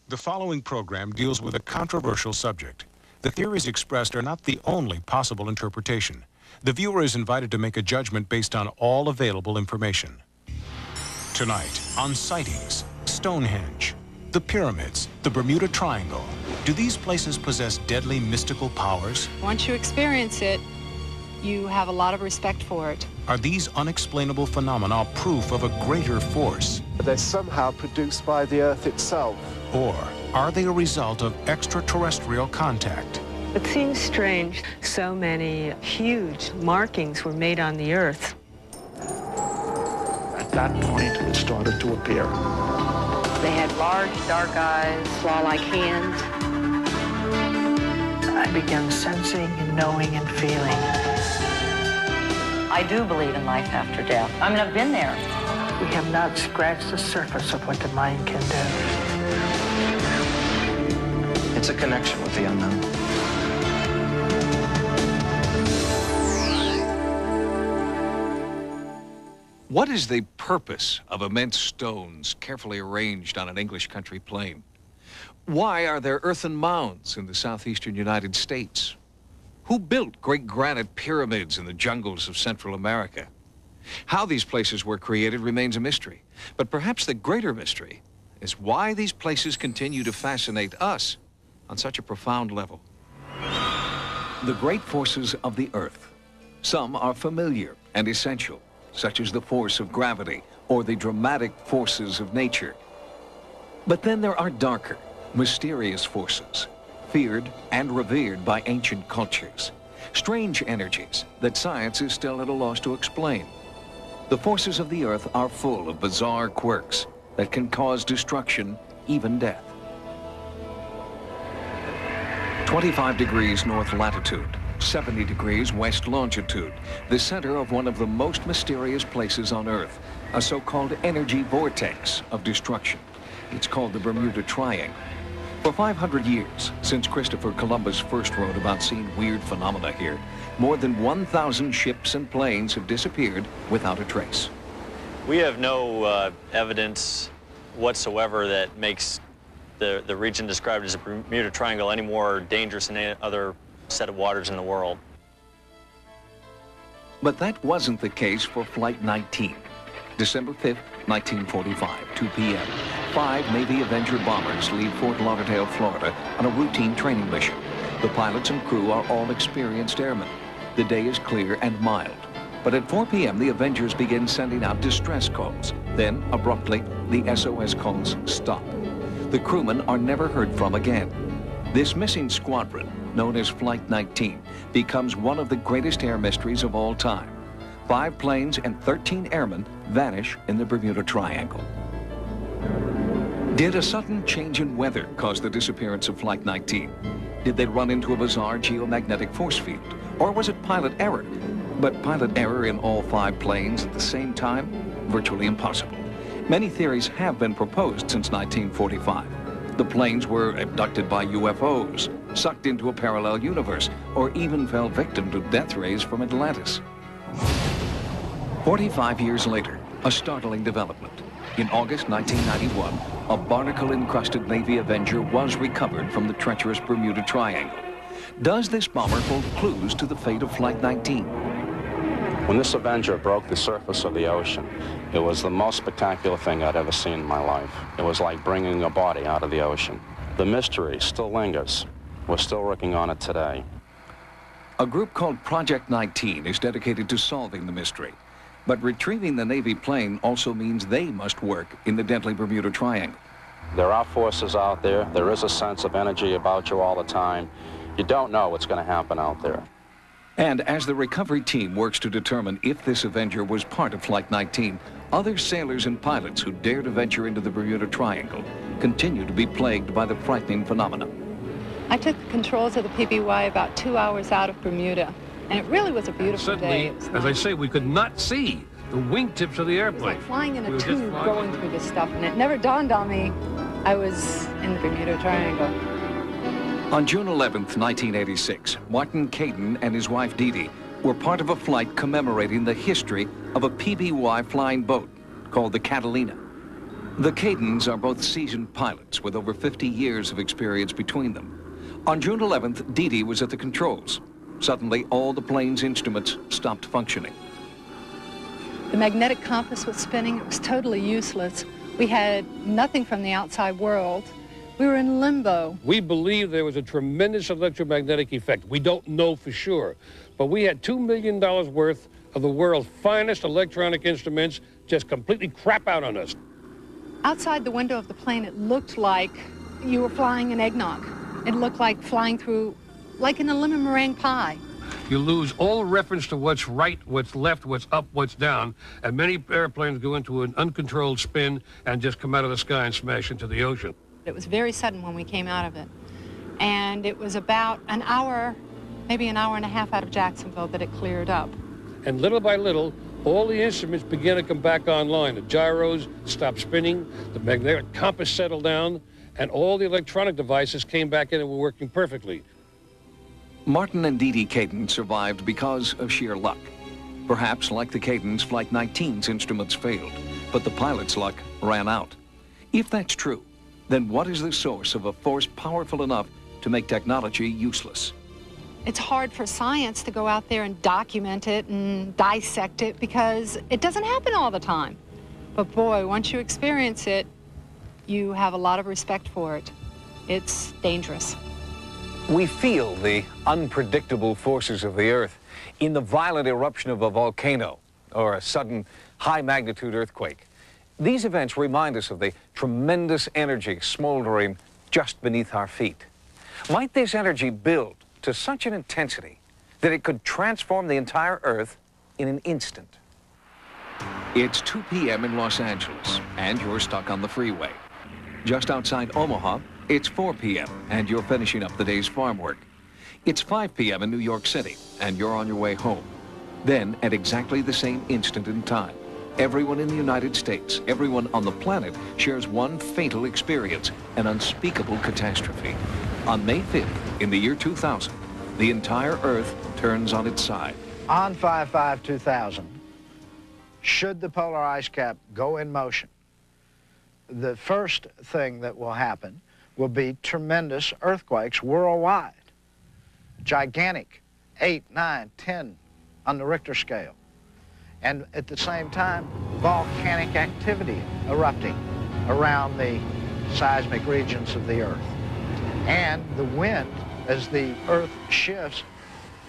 The following program deals with a controversial subject. The theories expressed are not the only possible interpretation. The viewer is invited to make a judgment based on all available information. Tonight, on Sightings, Stonehenge, the pyramids, the Bermuda Triangle. Do these places possess deadly mystical powers? Once you experience it, you have a lot of respect for it. Are these unexplainable phenomena proof of a greater force? They're somehow produced by the Earth itself. Or are they a result of extraterrestrial contact? It seems strange. So many huge markings were made on the Earth. At that point, it started to appear. They had large, dark eyes, claw-like hands. I began sensing and knowing and feeling. I do believe in life after death. I mean, I've been there. We have not scratched the surface of what the mind can do. It's a connection with the unknown. What is the purpose of immense stones carefully arranged on an English country plain? Why are there earthen mounds in the southeastern United States? Who built great granite pyramids in the jungles of Central America? How these places were created remains a mystery. But perhaps the greater mystery is why these places continue to fascinate us on such a profound level. The great forces of the Earth. Some are familiar and essential, such as the force of gravity or the dramatic forces of nature. But then there are darker, mysterious forces, feared and revered by ancient cultures. Strange energies that science is still at a loss to explain. The forces of the Earth are full of bizarre quirks that can cause destruction, even death. 25 degrees north latitude, 70 degrees west longitude, the center of one of the most mysterious places on Earth, a so-called energy vortex of destruction. It's called the Bermuda Triangle. For 500 years, since Christopher Columbus first wrote about seeing weird phenomena here, more than 1,000 ships and planes have disappeared without a trace. We have no evidence whatsoever that makes the region described as the Bermuda Triangle any more dangerous than any other set of waters in the world. But that wasn't the case for Flight 19. December 5th, 1945, 2 p.m. 5 Navy Avenger bombers leave Fort Lauderdale, Florida on a routine training mission. The pilots and crew are all experienced airmen. The day is clear and mild. But at 4 p.m., the Avengers begin sending out distress calls. Then, abruptly, the SOS calls stop. The crewmen are never heard from again. This missing squadron, known as Flight 19, becomes one of the greatest air mysteries of all time. 5 planes and 13 airmen vanish in the Bermuda Triangle. Did a sudden change in weather cause the disappearance of Flight 19? Did they run into a bizarre geomagnetic force field? Or was it pilot error? But pilot error in all 5 planes at the same time? Virtually impossible. Many theories have been proposed since 1945. The planes were abducted by UFOs, sucked into a parallel universe, or even fell victim to death rays from Atlantis. 45 years later, a startling development. In August 1991, a barnacle-encrusted Navy Avenger was recovered from the treacherous Bermuda Triangle. Does this bomber hold clues to the fate of Flight 19? When this Avenger broke the surface of the ocean, it was the most spectacular thing I'd ever seen in my life. It was like bringing a body out of the ocean. The mystery still lingers. We're still working on it today. A group called Project 19 is dedicated to solving the mystery. But retrieving the Navy plane also means they must work in the deadly Bermuda Triangle. There are forces out there. There is a sense of energy about you all the time. You don't know what's going to happen out there. And as the recovery team works to determine if this Avenger was part of Flight 19, other sailors and pilots who dare to venture into the Bermuda Triangle continue to be plagued by the frightening phenomena. I took the controls of the PBY about 2 hours out of Bermuda, and it really was a beautiful day. As I say, we could not see the wingtips of the airplane. It was like flying in a tube going through this stuff, and it never dawned on me I was in the Bermuda Triangle. On June 11th, 1986, Martin Caden and his wife Dee Dee were part of a flight commemorating the history of a PBY flying boat called the Catalina. The Cadens are both seasoned pilots with over 50 years of experience between them. On June 11th, Dee was at the controls. Suddenly, all the plane's instruments stopped functioning. The magnetic compass was spinning. It was totally useless. We had nothing from the outside world. We were in limbo. We believe there was a tremendous electromagnetic effect. We don't know for sure, but we had $2 million worth of the world's finest electronic instruments just completely crap out on us. Outside the window of the plane, it looked like you were flying an eggnog. It looked like flying through, like in a lemon meringue pie. You lose all reference to what's right, what's left, what's up, what's down, and many airplanes go into an uncontrolled spin and just come out of the sky and smash into the ocean. It was very sudden when we came out of it. And it was about an hour, maybe an hour and a half out of Jacksonville that it cleared up. And little by little, all the instruments began to come back online. The gyros stopped spinning, the magnetic compass settled down, and all the electronic devices came back in and were working perfectly. Martin and Dee Caden survived because of sheer luck. Perhaps, like the Cadens, Flight 19's instruments failed, but the pilot's luck ran out. If that's true, then what is the source of a force powerful enough to make technology useless? It's hard for science to go out there and document it and dissect it because it doesn't happen all the time. But boy, once you experience it, you have a lot of respect for it. It's dangerous. We feel the unpredictable forces of the Earth in the violent eruption of a volcano or a sudden high-magnitude earthquake. These events remind us of the tremendous energy smoldering just beneath our feet. Might this energy build to such an intensity that it could transform the entire Earth in an instant? It's 2 p.m. in Los Angeles, and you're stuck on the freeway. Just outside Omaha, it's 4 p.m., and you're finishing up the day's farm work. It's 5 p.m. in New York City, and you're on your way home. Then, at exactly the same instant in time, everyone in the United States, everyone on the planet, shares one fatal experience, an unspeakable catastrophe. On May 5th, in the year 2000, the entire Earth turns on its side. On 5/5/2000, should the polar ice cap go in motion, the first thing that will happen will be tremendous earthquakes worldwide. Gigantic, 8, 9, 10 on the Richter scale. And at the same time, volcanic activity erupting around the seismic regions of the Earth. And the wind, as the Earth shifts,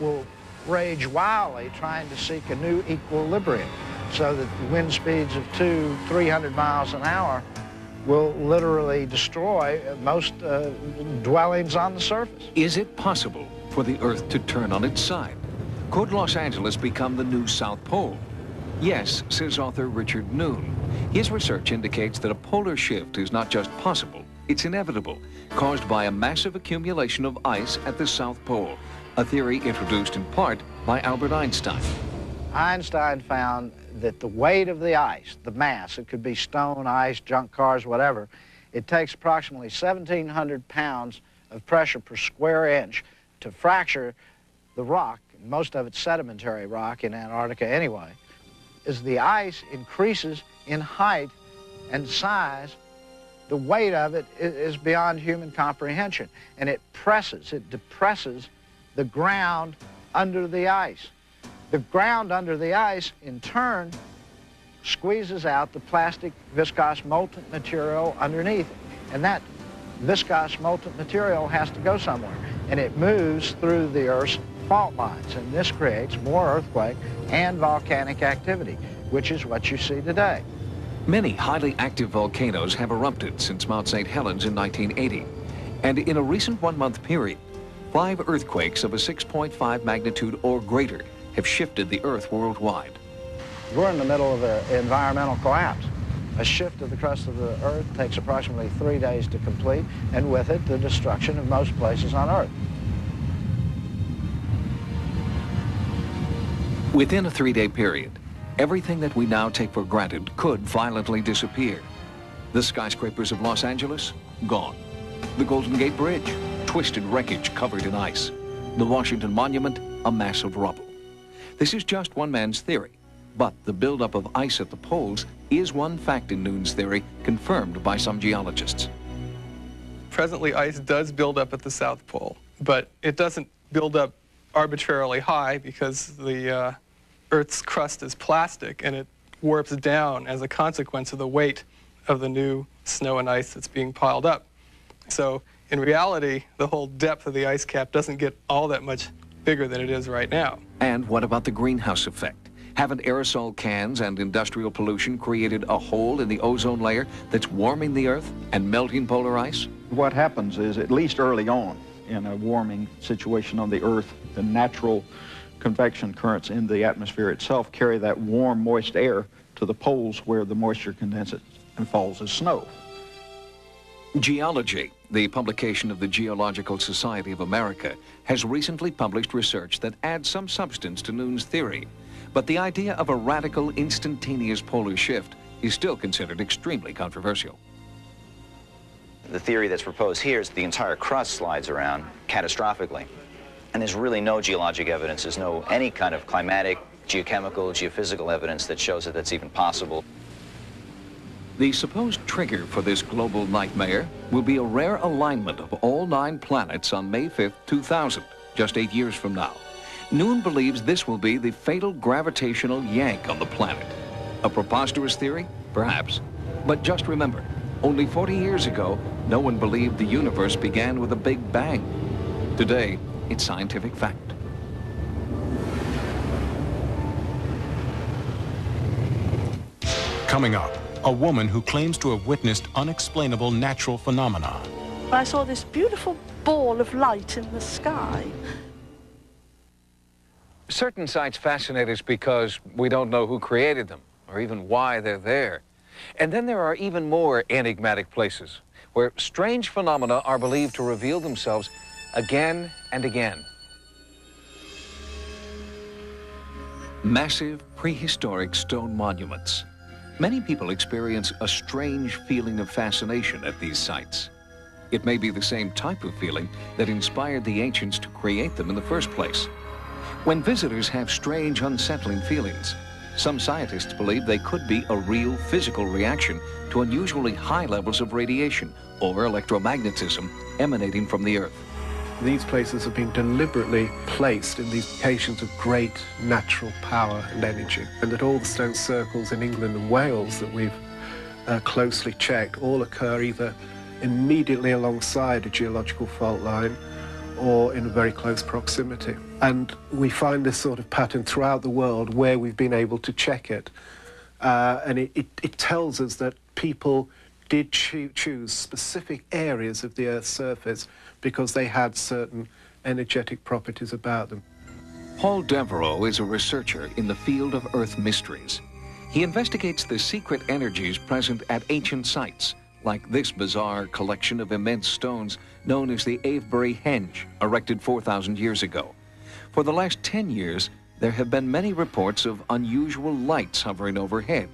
will rage wildly trying to seek a new equilibrium so that wind speeds of 200-300 miles an hour will literally destroy most dwellings on the surface. Is it possible for the Earth to turn on its side? Could Los Angeles become the new South Pole? Yes, says author Richard Noon. His research indicates that a polar shift is not just possible, it's inevitable, caused by a massive accumulation of ice at the South Pole, a theory introduced in part by Albert Einstein. Einstein found that the weight of the ice, the mass, it could be stone, ice, junk cars, whatever, it takes approximately 1,700 pounds of pressure per square inch to fracture the rock, most of it's sedimentary rock in Antarctica anyway. As the ice increases in height and size, the weight of it is beyond human comprehension, and it depresses the ground under the ice. The ground under the ice, in turn, squeezes out the plastic viscous molten material underneath, and that viscous molten material has to go somewhere, and it moves through the Earth's fault lines, and this creates more earthquake and volcanic activity, which is what you see today. Many highly active volcanoes have erupted since Mount St. Helens in 1980, and in a recent one-month period, 5 earthquakes of a 6.5 magnitude or greater have shifted the Earth worldwide. We're in the middle of an environmental collapse. A shift of the crust of the Earth takes approximately 3 days to complete, and with it, the destruction of most places on Earth. Within a 3-day period, everything that we now take for granted could violently disappear. The skyscrapers of Los Angeles, gone. The Golden Gate Bridge, twisted wreckage covered in ice. The Washington Monument, a mass of rubble. This is just one man's theory. But the buildup of ice at the poles is one fact in Noon's theory confirmed by some geologists. Presently, ice does build up at the South Pole, but it doesn't build up arbitrarily high because the Earth's crust is plastic and it warps down as a consequence of the weight of the new snow and ice that's being piled up. So in reality, the whole depth of the ice cap doesn't get all that much bigger than it is right now. And what about the greenhouse effect? Haven't aerosol cans and industrial pollution created a hole in the ozone layer that's warming the Earth and melting polar ice? What happens is, at least early on in a warming situation on the Earth, the natural convection currents in the atmosphere itself carry that warm, moist air to the poles where the moisture condenses and falls as snow. Geology, the publication of the Geological Society of America, has recently published research that adds some substance to Noon's theory. But the idea of a radical, instantaneous polar shift is still considered extremely controversial. The theory that's proposed here is the entire crust slides around catastrophically. And there's really no geologic evidence, there's no any kind of climatic, geochemical, geophysical evidence that shows that that's even possible. The supposed trigger for this global nightmare will be a rare alignment of all 9 planets on May 5th, 2000, just 8 years from now. Noon believes this will be the fatal gravitational yank on the planet. A preposterous theory? Perhaps. But just remember, only 40 years ago, no one believed the universe began with a big bang. Today, it's scientific fact. Coming up, a woman who claims to have witnessed unexplainable natural phenomena. I saw this beautiful ball of light in the sky. Certain sites fascinate us because we don't know who created them or even why they're there. And then there are even more enigmatic places where strange phenomena are believed to reveal themselves again and again. Massive prehistoric stone monuments. Many people experience a strange feeling of fascination at these sites. It may be the same type of feeling that inspired the ancients to create them in the first place. When visitors have strange, unsettling feelings, some scientists believe they could be a real physical reaction to unusually high levels of radiation or electromagnetism emanating from the Earth. These places have been deliberately placed in these locations of great natural power and energy, and that all the stone circles in England and Wales that we've closely checked all occur either immediately alongside a geological fault line or in a very close proximity. And we find this sort of pattern throughout the world where we've been able to check it. And it tells us that people did choose specific areas of the Earth's surface because they had certain energetic properties about them. Paul Devereaux is a researcher in the field of Earth mysteries. He investigates the secret energies present at ancient sites, like this bizarre collection of immense stones known as the Avebury Henge, erected 4,000 years ago. For the last 10 years, there have been many reports of unusual lights hovering overhead.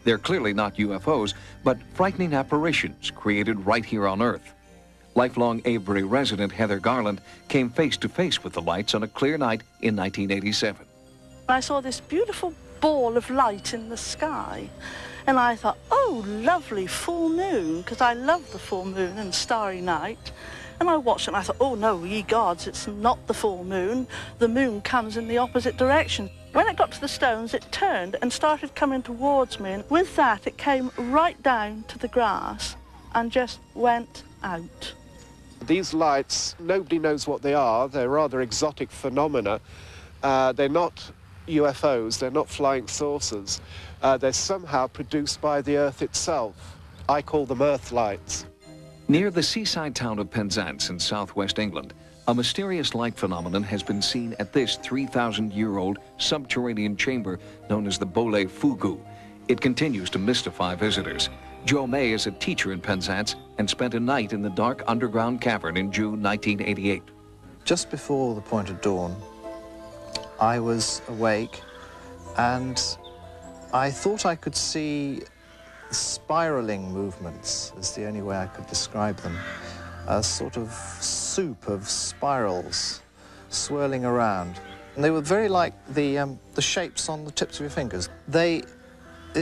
They're clearly not UFOs, but frightening apparitions created right here on Earth. Lifelong Avebury resident Heather Garland came face to face with the lights on a clear night in 1987. I saw this beautiful ball of light in the sky, and I thought, oh, lovely full moon, because I love the full moon and starry night. And I watched it and I thought, oh no, ye gods, it's not the full moon. The moon comes in the opposite direction. When it got to the stones, it turned and started coming towards me, and with that it came right down to the grass and just went out. These lights, nobody knows what they are. They're rather exotic phenomena. They're not UFOs, they're not flying saucers. They're somehow produced by the Earth itself. I call them Earth lights. Near the seaside town of Penzance in southwest England, a mysterious light phenomenon has been seen at this 3,000-year-old subterranean chamber known as the Bole Fugu. It continues to mystify visitors. Joe May is a teacher in Penzance and spent a night in the dark underground cavern in June 1988. Just before the point of dawn, I was awake and I thought I could see spiraling movements, is the only way I could describe them. A sort of soup of spirals swirling around. And they were very like the shapes on the tips of your fingers. They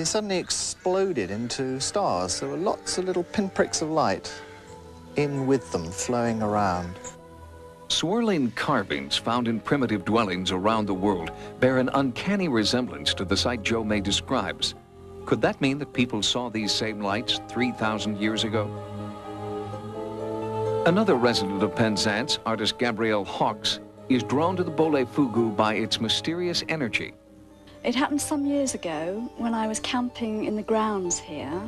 suddenly exploded into stars. There were lots of little pinpricks of light in with them, flowing around. Swirling carvings found in primitive dwellings around the world bear an uncanny resemblance to the site Joe May describes. Could that mean that people saw these same lights 3,000 years ago? Another resident of Penzance, artist Gabrielle Hawkes, is drawn to the Bole Fugu by its mysterious energy. It happened some years ago when I was camping in the grounds here.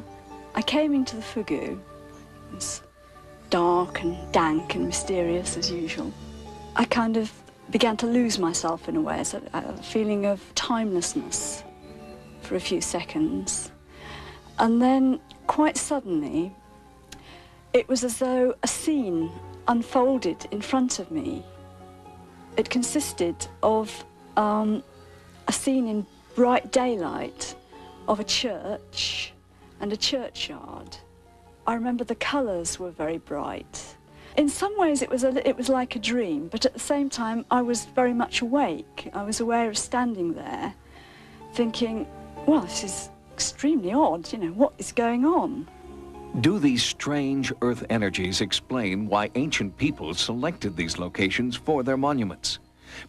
I came into the Fugu. It was dark and dank and mysterious as usual. I kind of began to lose myself in a way, so a feeling of timelessness for a few seconds. And then, quite suddenly, it was as though a scene unfolded in front of me. It consisted of a scene in bright daylight of a church and a churchyard. I remember the colours were very bright. In some ways it was like a dream, but at the same time I was very much awake. I was aware of standing there thinking, well, this is extremely odd, you know, what is going on? Do these strange earth energies explain why ancient peoples selected these locations for their monuments?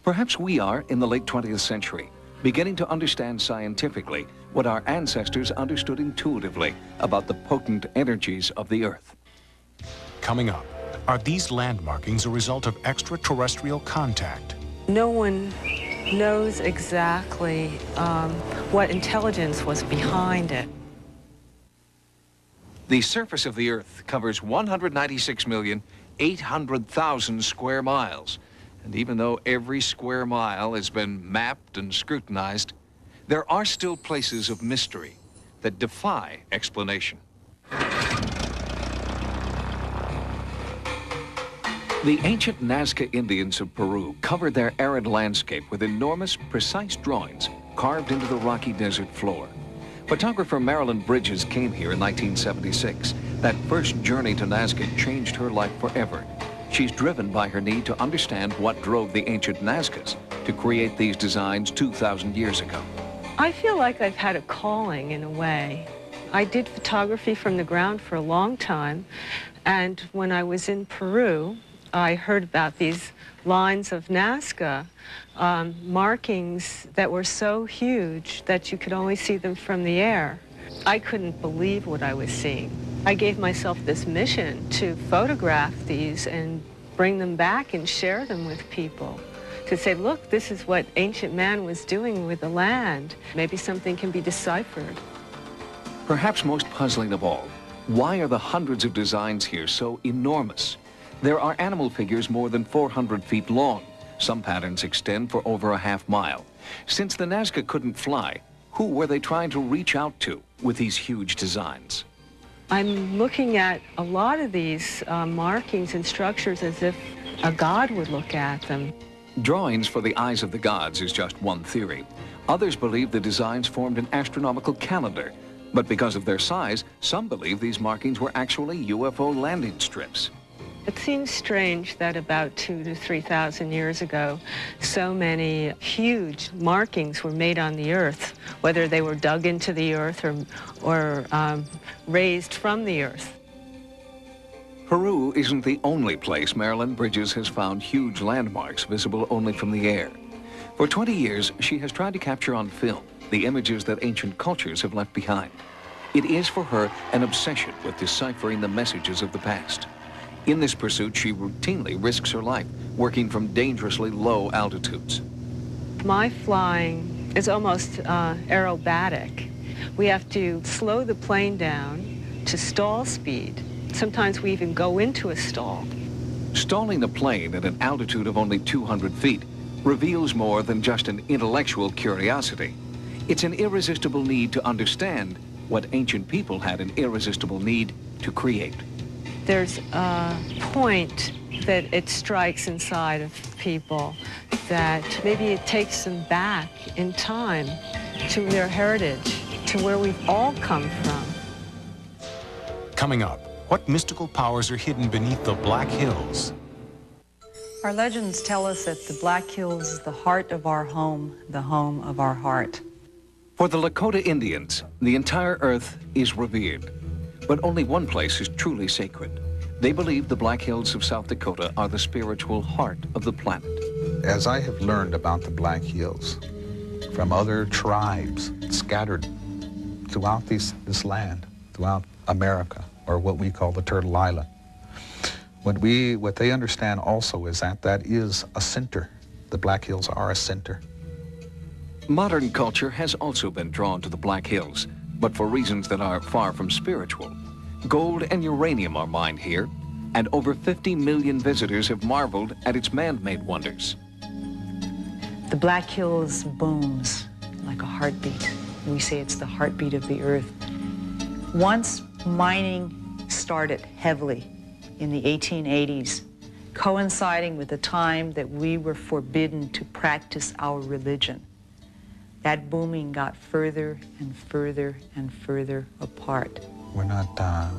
Perhaps we are, in the late 20th century, beginning to understand scientifically what our ancestors understood intuitively about the potent energies of the earth. Coming up, are these landmarkings a result of extraterrestrial contact? No one knows exactly what intelligence was behind it. The surface of the Earth covers 196,800,000 square miles. And even though every square mile has been mapped and scrutinized, there are still places of mystery that defy explanation. The ancient Nazca Indians of Peru covered their arid landscape with enormous, precise drawings carved into the rocky desert floor. Photographer Marilyn Bridges came here in 1976. That first journey to Nazca changed her life forever. She's driven by her need to understand what drove the ancient Nazcas to create these designs 2,000 years ago. I feel like I've had a calling in a way. I did photography from the ground for a long time, and when I was in Peru, I heard about these lines of Nazca markings that were so huge that you could only see them from the air. I couldn't believe what I was seeing. I gave myself this mission to photograph these and bring them back and share them with people. To say, look, this is what ancient man was doing with the land. Maybe something can be deciphered. Perhaps most puzzling of all, why are the hundreds of designs here so enormous? There are animal figures more than 400 feet long. Some patterns extend for over a half mile. Since the Nazca couldn't fly, who were they trying to reach out to with these huge designs? I'm looking at a lot of these markings and structures as if a god would look at them. Drawings for the eyes of the gods is just one theory. Others believe the designs formed an astronomical calendar. But because of their size, some believe these markings were actually UFO landing strips. It seems strange that about 2,000 to 3,000 years ago, so many huge markings were made on the earth, whether they were dug into the earth or raised from the earth. Peru isn't the only place Marilyn Bridges has found huge landmarks visible only from the air. For 20 years, she has tried to capture on film the images that ancient cultures have left behind. It is for her an obsession with deciphering the messages of the past. In this pursuit, she routinely risks her life, working from dangerously low altitudes. My flying is almost aerobatic. We have to slow the plane down to stall speed. Sometimes we even go into a stall. Stalling a plane at an altitude of only 200 feet reveals more than just an intellectual curiosity. It's an irresistible need to understand what ancient people had an irresistible need to create. There's a point that it strikes inside of people that maybe it takes them back in time to their heritage, to where we've all come from. Coming up, what mystical powers are hidden beneath the Black Hills? Our legends tell us that the Black Hills is the heart of our home, the home of our heart. For the Lakota Indians, the entire earth is revered. But only one place is truly sacred. They believe the Black Hills of South Dakota are the spiritual heart of the planet. As I have learned about the Black Hills from other tribes scattered throughout this land, throughout America, or what we call the Turtle Island, what they understand also is that that is a center. The Black Hills are a center. Modern culture has also been drawn to the Black Hills, but for reasons that are far from spiritual. Gold and uranium are mined here, and over 50 million visitors have marveled at its man-made wonders. The Black Hills booms like a heartbeat. We say it's the heartbeat of the earth. Once mining started heavily in the 1880s, coinciding with the time that we were forbidden to practice our religion. That booming got further and further and further apart. We're not,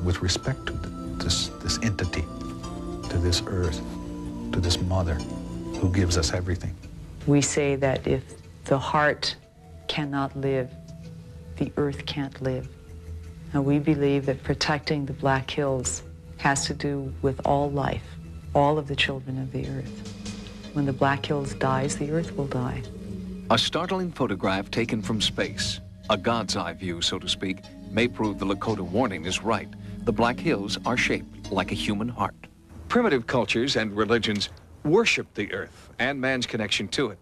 with respect to this entity, to this earth, to this mother who gives us everything. We say that if the heart cannot live, the earth can't live. And we believe that protecting the Black Hills has to do with all life, all of the children of the earth. When the Black Hills dies, the earth will die. A startling photograph taken from space, a God's eye view, so to speak, may prove the Lakota warning is right. The Black Hills are shaped like a human heart. Primitive cultures and religions worship the earth and man's connection to it.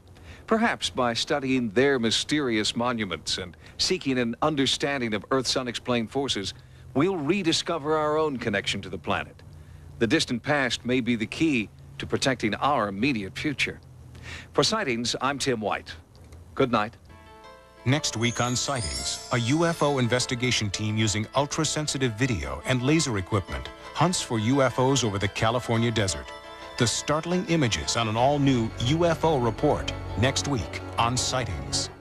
Perhaps by studying their mysterious monuments and seeking an understanding of Earth's unexplained forces, we'll rediscover our own connection to the planet. The distant past may be the key to protecting our immediate future. For Sightings, I'm Tim White. Good night. Next week on Sightings, a UFO investigation team using ultra-sensitive video and laser equipment hunts for UFOs over the California desert. The startling images on an all-new UFO report next week on Sightings.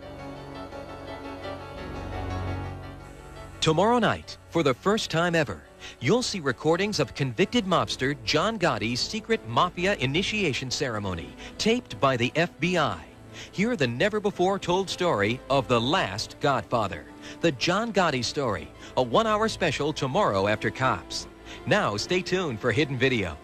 Tomorrow night, for the first time ever, you'll see recordings of convicted mobster John Gotti's secret mafia initiation ceremony, taped by the FBI. Hear the never-before-told story of the last Godfather, the John Gotti story, a one-hour special tomorrow after Cops. Now, stay tuned for Hidden Video.